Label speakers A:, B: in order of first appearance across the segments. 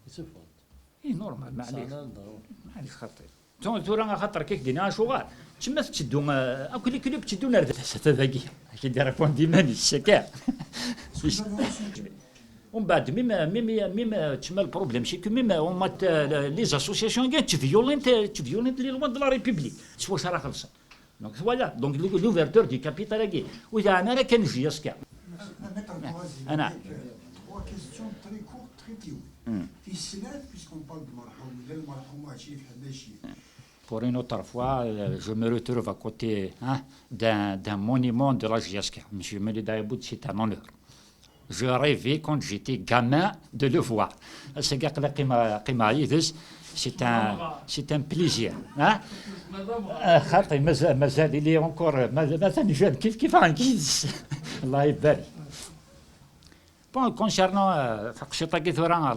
A: يتفوت
B: اي نورمال معليش
A: سنة ضروري
B: معليش خطير تورا خاطر كيك دينا شغال تما تشدو كل كلوب تشدو نرد هذاكي كي داير بون ديما الشكا ومن بعد ميم تسمى البروبليم سي كو ميم هما لي زاسوسياسيون كاع تفيولينت لي لوا دو لا ريبوبليك سوا راه خلصت دونك فوالا دونك لوفرتور دي كابيتال كي واذا انا راه كنجي يسكا انا
C: trois questions très courtes, très théoriques. في السنات puisqu'on parle de مرحوم غير المرحوم هادشي بحال ماشي.
B: Pour une autre fois, je me retrouve à côté d'un monument de la GSK. M. Melidaïboud, c'est un honneur. Je rêvais quand j'étais gamin de le voir. C'est un plaisir. خاطر مازال لي encore مازال jeune كيف غنجلس الله يبارك. Bon, concernant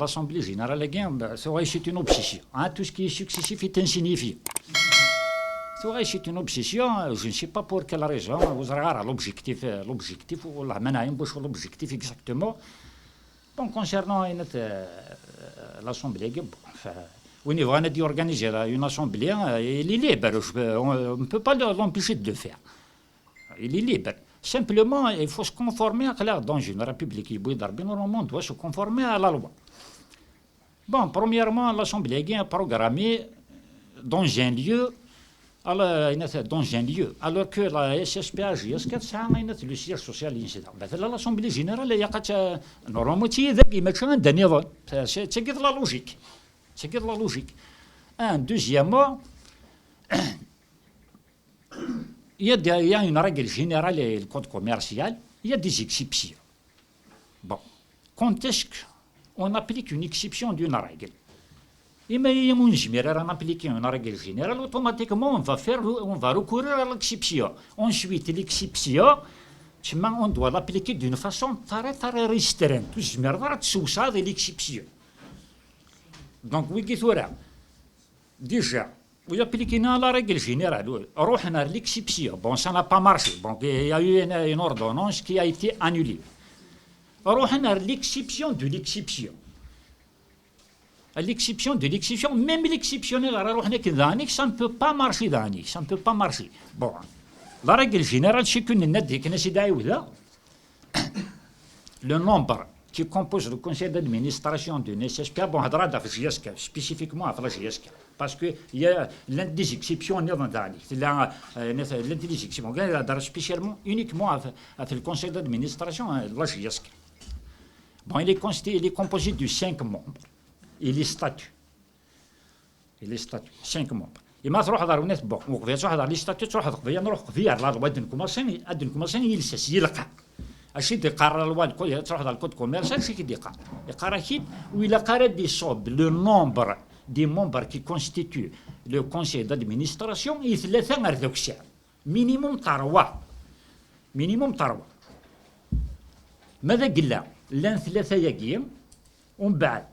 B: l'Assemblée générale, c'est une obsession. Tout ce qui est successif est insignifiant. C'est une obsession, je ne sais pas pour quelle raison. Vous regardez l'objectif, ou l'objectif exactement. Bon, concernant l'Assemblée, au niveau d'organiser une Assemblée, il est libre. On ne peut pas l'empêcher de le faire. Il est libre. Simplement, il faut se conformer à la dans une république. Normalement, on doit se conformer à la loi. Bon, premièrement, l'Assemblée est programmée dans un lieu, alors que la SSPAJ, le siège social, l'Assemblée générale, normalement, c'est la logique. C'est la logique. Deuxièmement, il y a une règle générale et le code commercial, il y a des exceptions. Bon, quand est-ce qu'on applique une exception d'une règle? Et mais on applique une règle générale, automatiquement on va recourir à l'exception. Ensuite, l'exception, on doit l'appliquer d'une façon très très restreinte. C'est l'exception. Donc, oui, déjà, vous appliquez la règle générale, l'exception. Bon, ça n'a pas marché. Bon, il y a eu une ordonnance qui a été annulée. L'exception de l'exception. L'exception de l'exception, même l'exceptionnel, ça ne peut pas marcher. Ça ne peut pas marcher. Bon, la règle générale, c'est que le nombre qui compose le conseil d'administration de NSSP, bon, spécifiquement à la GSK. Parce qu'il y a l'un des exceptions, spécialement, uniquement avec le conseil d'administration de la GSK. Bon, il est composé de 5 membres. Et les statuts. 5 membres. Et ما تروح دار وناس بون وقفيا تروح دار لي ستاتيو تروح تقفيا نروح قفيا لا لوا دن كوماسين يلسس يلقى اشي تقرا لوا تروح دار الكود كوميرسال شي كيديقا يقرا كيد وإلا قرا دي صوب لو نومبر دي ممبر كي كونستيتيو لو كونسيي دادمينستراسيون يثلاثه غير ذوك الساعه مينيموم 3 ماذا قلنا لان ثلاثه ياكي ومن بعد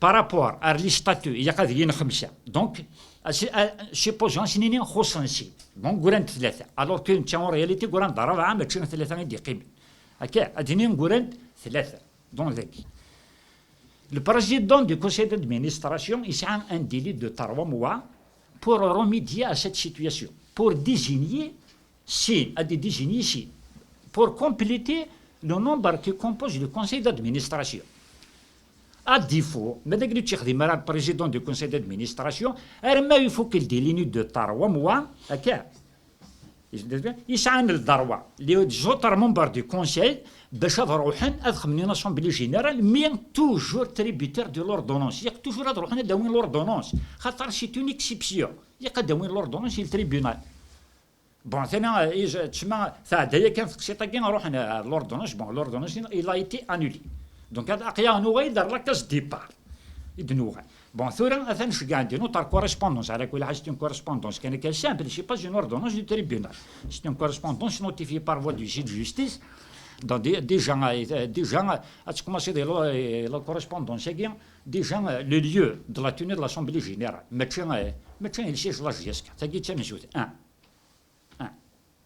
B: بارابور ار لي ستاتيو يا قاعدين 5 دونك سيبوزون سنين خصنسي دونك قران 3 الوغ كو انت اون رياليتي قران 4 ما تشوف 3 غادي يقيم هكا اديني قران 3 دون ذاك Le président du conseil d'administration il a un délai de 3 mois pour remédier à cette situation, pour désigner pour compléter le nombre qui compose le conseil d'administration. À défaut, le président du conseil d'administration, il faut qu'il déligne de 3 mois. Il y a un droit. Les autres membres du conseil, une assemblée générale, mais toujours tributaire de l'ordonnance. Il y a toujours l'ordonnance. C'est une exception. Il y a l'ordonnance et le tribunal. Bon, l'ordonnance, il a été annulé. Donc, il y a la case départ. Bon, notre correspondance, c'est une correspondance qui est simple, ce n'est pas une ordonnance du tribunal. C'est une correspondance notifiée par voie du juge de justice. Dans des gens, à commencer la correspondance, déjà le lieu de la tenue de l'Assemblée générale. Médecin, il siège la GSK. Ça dit, tiens, 1.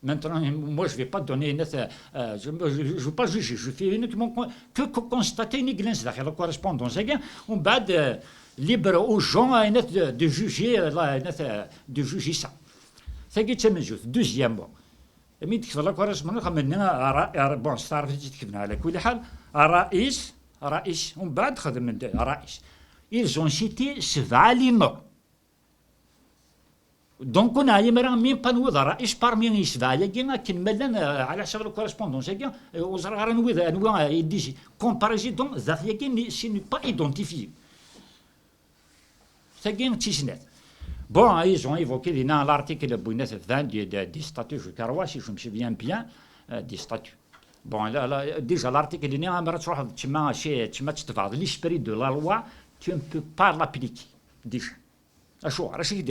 B: Maintenant, moi, je ne vais pas donner je ne veux pas juger, je fais uniquement que constater une glance dans la correspondance. On va libre aux gens de juger ça. C'est ce que je dis. Deuxièmement, مين تكتب لا كورسبوندونس خممنا بون ستار تكتبنا على كل حال رئيس ومن بعد خدم رئيس. Ils ont cité 7 les noms. Donc on a يمرا مين بانوض رئيس بارمي 7 يجينا كنملنا على حسب الكورسبوندونس يجي وزرا نوض انواع يديجي كومباريزي دون ذات يجي سي ني با ايدونتيفيي. تاجين تيسنات. Bon, ils ont évoqué dans l'article 20 des statuts, je crois, si je me souviens bien, des statuts. Bon, là, déjà, l'article l'esprit de la loi, tu ne peux pas l'appliquer, déjà. L'article,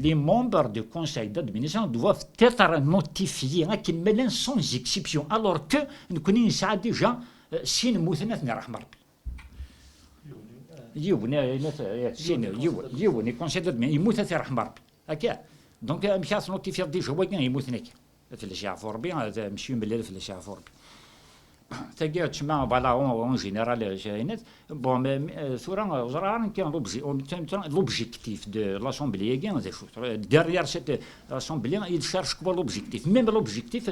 B: les membres du conseil d'administration doivent être notifiés sans exception, alors que nous connaissons déjà si nous avons يوني كونسيدر يموت ثير حمر هكا دونك مشات نوتيفير ديجا هو يموت هناك في الاشعاع فوربي هذا مشي ملي في الاشعاع فوربي تاكي تسمع فوالا اون جينيرال جاينات بون ثورا زرار كان لوبجيكتيف دو لاسومبلي كان ديريير سيت لاسومبلي il cherche quoi l'objectif même l'objectif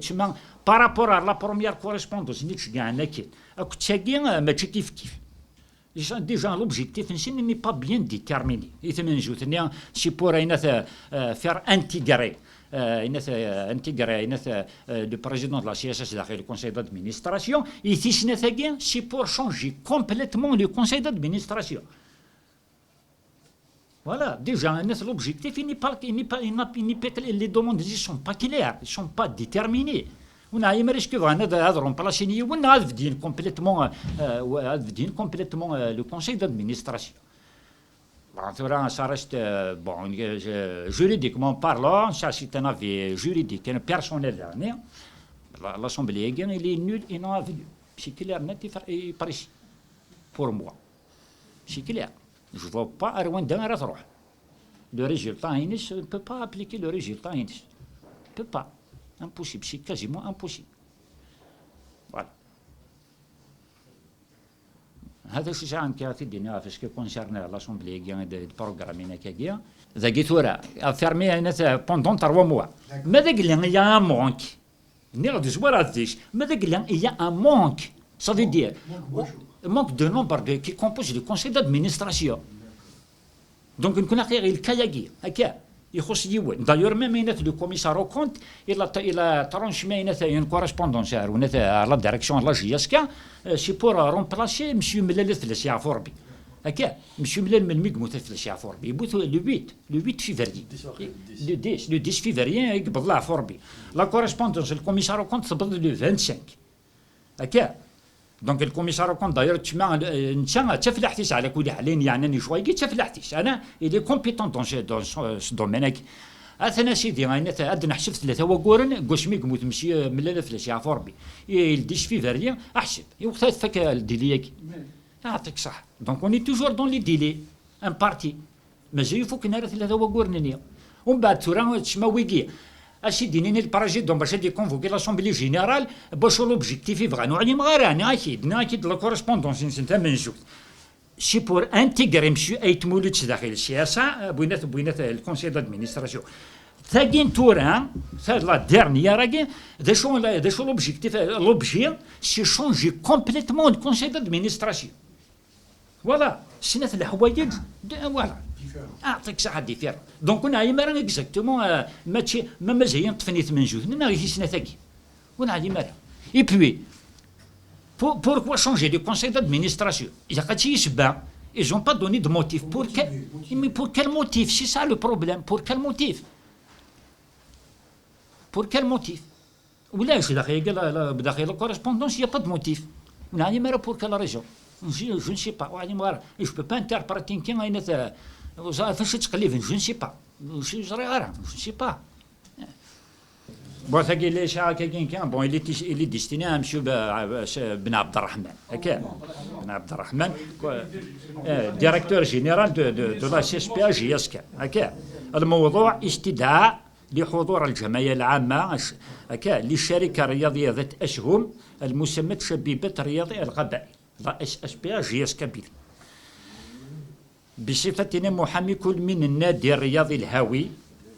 B: تسمع بارابور لا بروميير كوريسبوندونس اللي تشكاعنا كي تاكي ماشي كيف Déjà, l'objectif n'est pas bien déterminé. C'est pour faire intégrer le président de la CSS dans le conseil d'administration. Et c'est pour changer complètement le conseil d'administration. Voilà, déjà, l'objectif, les demandes ne sont pas claires, ne sont pas déterminées. On a imaginé qu'on remplacer complètement le conseil d'administration. Ça reste, bon, juridiquement parlant, ça c'est un avis juridique, un personnel. L'Assemblée, il est nul et non avenu. C'est clair, net et précis. Pour moi. C'est clair. Je ne vois pas à Rwanda. Le résultat, on ne peut pas appliquer le résultat. On ne peut pas. Impossible, c'est quasiment impossible. Voilà. هذا الشيء عن كافي الدنيا في ce qui concerne l'Assemblée de programmer كاجيا ذا جيتورا fermé pendant 3 mois. ماذا قال il y a un manque. نيرو دزوار هذيش ماذا قال il y a un manque. Ça veut dire manque de nombre qui compose le conseil d'administration. Donc نكون غير الكاياجي هكا يخص يوان دايور ميم لو كوميسار او كونت الى ترونشمي une correspondance à la direction de la JSK سي بور رومبلاسي مسيو ملال في الاشعاع فوربي هكا مسيو ملال من ميكموت في الاشعاع فوربي يبوث لو 8 فيفري لو 10 فيفري يقبض له فوربي لا كورسبوندونس الكوميسار او كونت تبض لو 25 هكا دونك الكوميسار كونت داير تسمع نتا تفلحتيش على كل حال يعني شويه تفلحتيش انا الي كومبيتون دون سو دومينيك اثنا سيدي انا عندنا حسب 3 وقورن قوشمي قموت مشي ملال فلاش يا فوربي يلديش في فيريا احسب وقت فك الديليك يعطيك صح دونك اوني توجور دون لي ديلي ان بارتي مازال يفوك نهار 3 وقورن ومن بعد تورا تسمى ويكي Asi dinini le président باش يدي convoquer l'Assemblée générale باش l'objectif يبغى نوعني مغاراني أكيد la correspondance نسنتها منجوت سي بور انتيغري مسيو أيت مولود داخل السياسة بوينات الكونسيل d'administration ثاقين تورا ثاد لا ديرنيير راكي ذا شو l'objectif l'objet سي changer complètement le conseil d'administration voilà سنة الحوايج voilà أعطيك ساعة ديفير دونك كنا يمرا إكزاكتومون ماشي ما مزيان طفنيت من جوج ننا غير سنة ثاكي ونا يمرا إي بوي pourquoi changer le conseil d'administration il y a قد يسبع ils ont pas donné de motif mais pour quel motif c'est ça le problème pour quel motif ولا شي داخل la correspondance il y a pas de motif ونا يمرا pour quelle raison je ne sais pas je peux pas interpréter كاين فاش تقليب je ne sais pas je ne sais pas بون ثقيل ليش هكا كان بون اللي ديستيني امشيو بن عبد الرحمن هكا بن عبد الرحمن ديريكتور جينيرال دو لا سي اس بي اج يسكا هكا. الموضوع استدعاء لحضور الجمعيه العامه هكا للشركه الرياضيه ذات اسهم المسمى شبيبه رياضي القبائل لا اس اس بي اج يسكا بيل بصفتنا محامي كل من النادي الرياضي الهاوي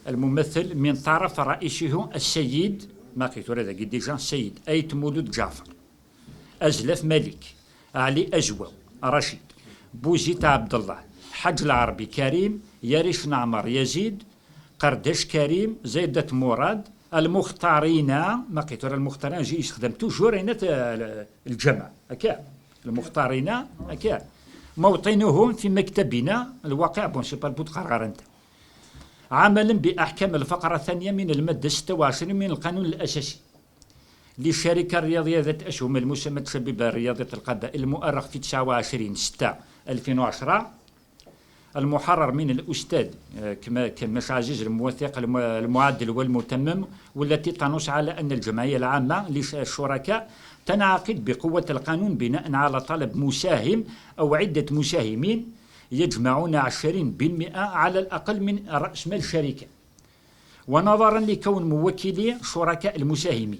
B: الممثل من طرف رئيسه السيد ما قلت هذا ديجا السيد أيت مولود جعفر أزلف ملك علي أجوى رشيد بوزيت عبد الله حج العربي كريم ياريش نعمر يزيد قرداش كريم زيدة مراد المختارين ما قلت المختارين جي يستخدم توجور هنا الجمع هكا المختارين هكا موطنهم في مكتبنا الواقع بون سي با البوت قرار انت عملا بأحكام الفقرة الثانية من المادة 26 من القانون الأساسي للشركة الرياضية ذات أسهم المسمى شبيبة رياضة القبائل المؤرخ في 29/6/2010 المحرر من الأستاذ كما عزيز الموثق المعدل والمتمم والتي تنص على أن الجمعية العامة للشركاء تنعقد بقوة القانون بناء على طلب مساهم أو عدة مساهمين يجمعون 20% على الأقل من رأس مال الشركة. ونظرا لكون موكلي شركاء المساهمين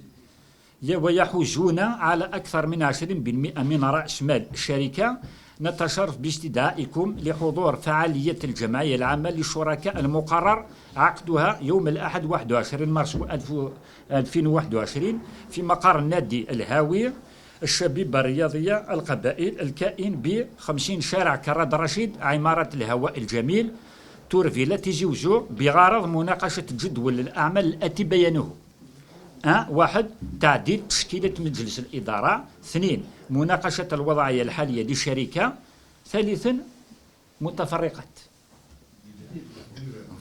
B: ويحوزون على أكثر من 20% من رأس مال الشركة نتشرف باستدعائكم لحضور فعالية الجمعية العامة للشركاء المقرر عقدها يوم الأحد 21 مارس 2021 في مقر النادي الهاوي الشبيبة الرياضية القبائل الكائن ب 50 شارع كراد رشيد عمارة الهواء الجميل تورفيلا تيزيوزو بغرض مناقشة جدول الأعمال الآتي بيانه: 1. تعديل تشكيلة مجلس الإدارة. 2. مناقشة الوضعية الحالية للشركة. 3. متفرقات.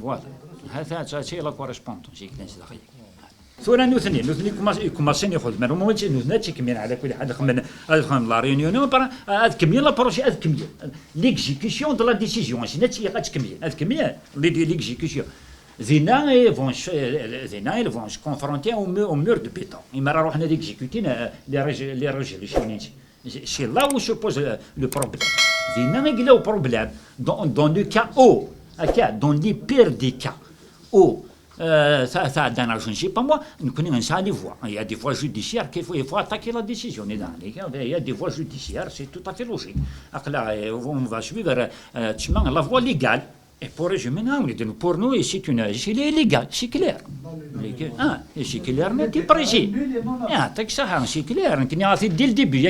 B: فوالا هذا شيء لا كوريسبوندون شي كناش دقيق. ثورة نوثني كوماسين ياخذ من هما نوثنا تكمل على كل حد خمن لا ريونيون هاد كمية لا بروجي هاد كمية ليكزيكسيون دو لا ديسيزيون سينات هي تكمل هاد كمية ليكزيكسيون زينا ils vont se confronter au mur de béton. إما روحنا ليكزيكوتي لي ريزوليسيون. C'est là où se pose le problème. زينا يقلاو بروبليم dans le cas où dans les pires des cas où ça dans je ne sais pas moi nous connaissons ça les voies. Il y a des voies judiciaires qu'il faut attaquer la décision. Il y a des voies judiciaires, c'est tout à fait logique. On va suivre la voie légale. Et pour résumer, pour nous, c'est illégal, c'est clair. C'est clair, mais c'est précis. C'est clair, dès le début.